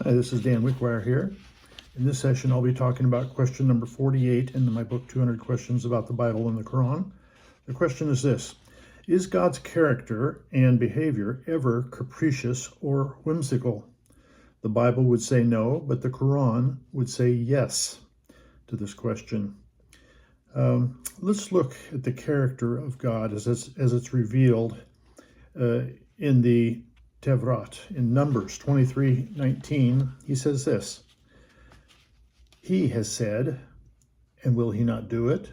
Hi, this is Dan Wickwire here. In this session, I'll be talking about question number 48 in my book, 200 Questions About the Bible and the Qur'an. The question is this: is God's character and behavior ever capricious or whimsical? The Bible would say no, but the Qur'an would say yes to this question. Let's look at the character of God as it's revealed in the Tevrat. In Numbers 23:19, he says this: He has said, and will he not do it?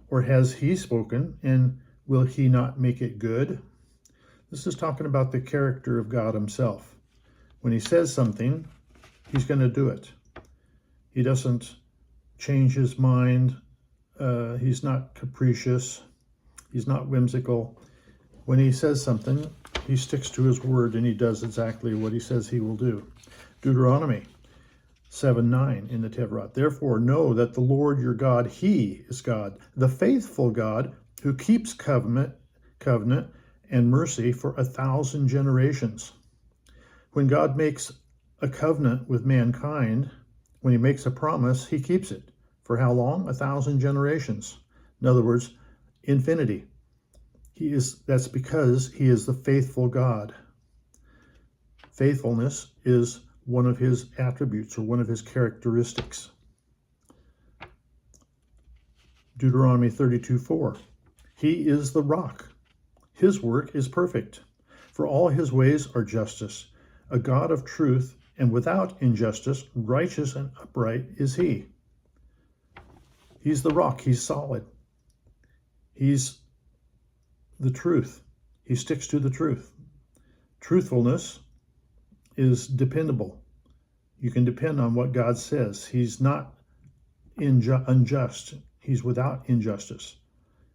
Or has he spoken, and will he not make it good? This is talking about the character of God himself. When he says something, he's going to do it. He doesn't change his mind. He's not capricious. He's not whimsical. When he says something, he sticks to his word and he does exactly what he says he will do. Deuteronomy 7:9 in the Tevrat. Therefore know that the Lord your God, he is God, the faithful God who keeps covenant and mercy for 1,000 generations. When God makes a covenant with mankind, when he makes a promise, he keeps it. For how long? 1,000 generations. In other words, infinity. That's because he is the faithful God. Faithfulness is one of his attributes or one of his characteristics. Deuteronomy 32:4. He is the rock. His work is perfect. For all his ways are justice. A God of truth and without injustice, righteous and upright is he. He's the rock. He's solid. He's the truth. He sticks to the truth. Truthfulness is dependable. You can depend on what God says. He's not unjust. He's without injustice.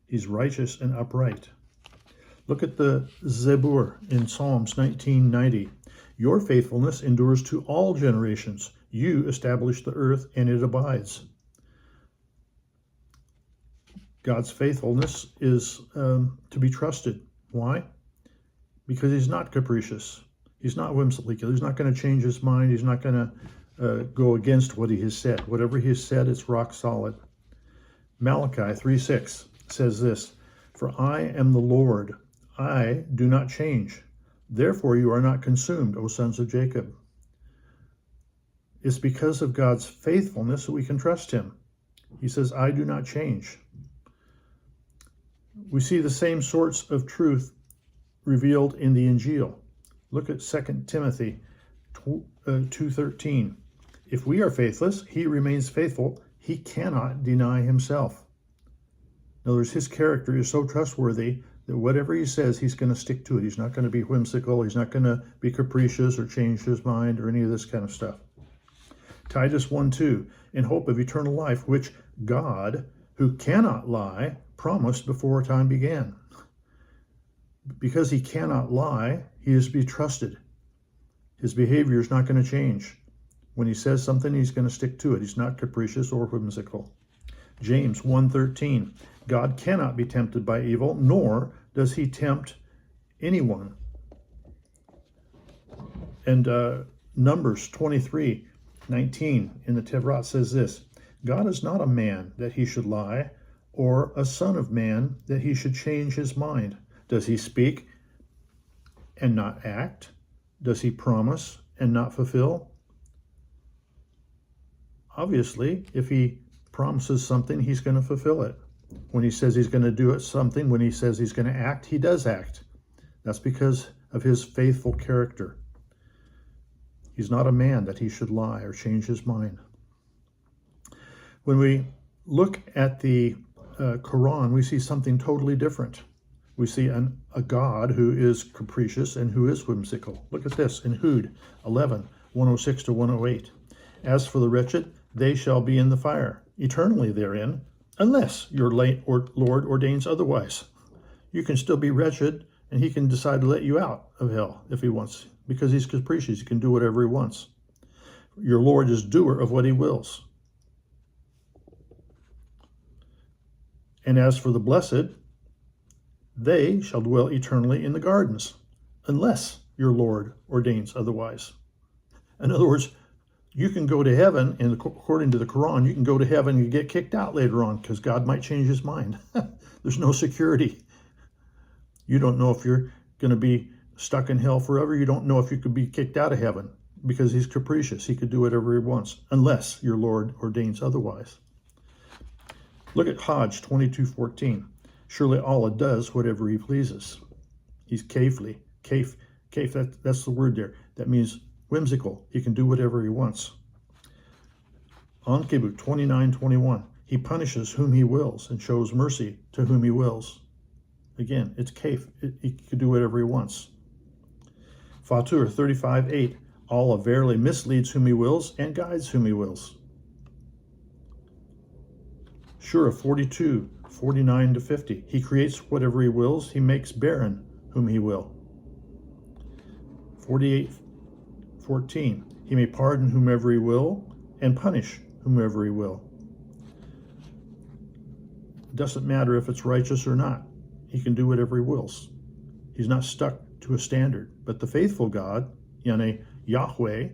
He's righteous and upright. Look at the Zebur in Psalms 19:90. Your faithfulness endures to all generations. You establish the earth and it abides. God's faithfulness is to be trusted. Why? Because he's not capricious. He's not whimsical. He's not going to change his mind. He's not going to go against what he has said. Whatever he has said, it's rock solid. Malachi 3:6 says this: For I am the Lord. I do not change. Therefore you are not consumed, O sons of Jacob. It's because of God's faithfulness that we can trust him. He says, I do not change. We see the same sorts of truth revealed in the Injil. Look at 2 Timothy 2:13. If we are faithless, he remains faithful. He cannot deny himself. In other words, his character is so trustworthy that whatever he says, he's going to stick to it. He's not going to be whimsical. He's not going to be capricious or change his mind or any of this kind of stuff. Titus 1:2, in hope of eternal life, which God, who cannot lie, promised before time began. Because he cannot lie, he is to be trusted. His behavior is not going to change. When he says something, he's going to stick to it. He's not capricious or whimsical. James 1:13, God cannot be tempted by evil, nor does he tempt anyone. And Numbers 23:19 in the Tevrat says this: God is not a man that he should lie, or a son of man that he should change his mind. Does he speak and not act? Does he promise and not fulfill? Obviously, if he promises something, he's going to fulfill it. When he says he's going to do something, when he says he's going to act, he does act. That's because of his faithful character. He's not a man that he should lie or change his mind. When we look at the Qur'an, we see something totally different. We see a God who is capricious and who is whimsical. Look at this in Hud 11:106-108. As for the wretched, they shall be in the fire, eternally therein, unless your Lord ordains otherwise. You can still be wretched, and he can decide to let you out of hell if he wants, because he's capricious. He can do whatever he wants. Your Lord is doer of what he wills. And as for the blessed, they shall dwell eternally in the gardens, unless your Lord ordains otherwise. In other words, you can go to heaven, and according to the Quran, you can go to heaven and get kicked out later on because God might change his mind. There's no security. You don't know if you're going to be stuck in hell forever. You don't know if you could be kicked out of heaven because he's capricious. He could do whatever he wants unless your Lord ordains otherwise. Look at Hajj 22:14. Surely Allah does whatever he pleases. He's kafli. Kaf, that's the word there. That means whimsical. He can do whatever he wants. Ankebut 29:21. He punishes whom he wills and shows mercy to whom he wills. Again, it's kaf. He can do whatever he wants. Fatur 35:8. Allah verily misleads whom he wills and guides whom he wills. Surah 42:49-50. He creates whatever he wills. He makes barren whom he will. 48:14. He may pardon whomever he will and punish whomever he will. It doesn't matter if it's righteous or not. He can do whatever he wills. He's not stuck to a standard. But the faithful God, Yahweh,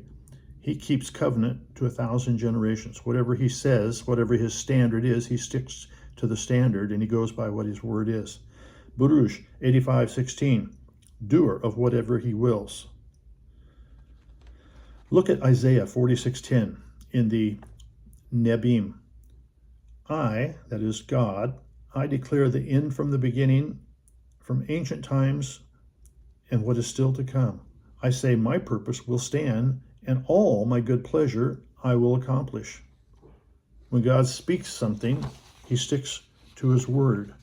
he keeps covenant to 1,000 generations. Whatever he says, whatever his standard is, he sticks to the standard and he goes by what his word is. Burush 85:16. Doer of whatever he wills. Look at Isaiah 46:10 in the Nebim. I, that is God, I declare the end from the beginning, from ancient times, and what is still to come. I say my purpose will stand, and all my good pleasure I will accomplish. When God speaks something, he sticks to his word.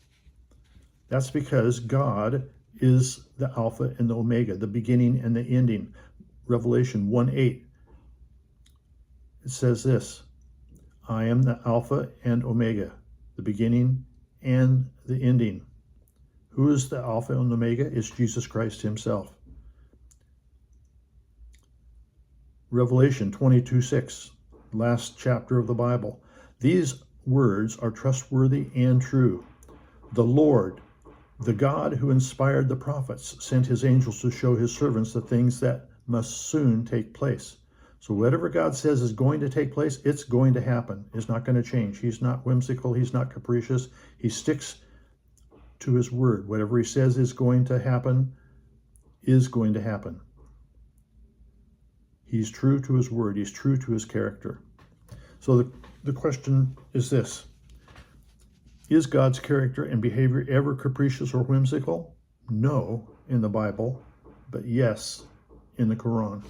That's because God is the Alpha and the Omega, the beginning and the ending. Revelation 1:8. It says this, I am the Alpha and Omega, the beginning and the ending. Who is the Alpha and Omega? It's Jesus Christ himself. Revelation 22:6, last chapter of the Bible. These words are trustworthy and true. The Lord, the God who inspired the prophets, sent his angels to show his servants the things that must soon take place. So whatever God says is going to take place, it's going to happen. It's not going to change. He's not whimsical. He's not capricious. He sticks to his word. Whatever he says is going to happen, is going to happen. He's true to his word. He's true to his character. So the question is this. Is God's character and behavior ever capricious or whimsical? No, in the Bible, but yes, in the Quran.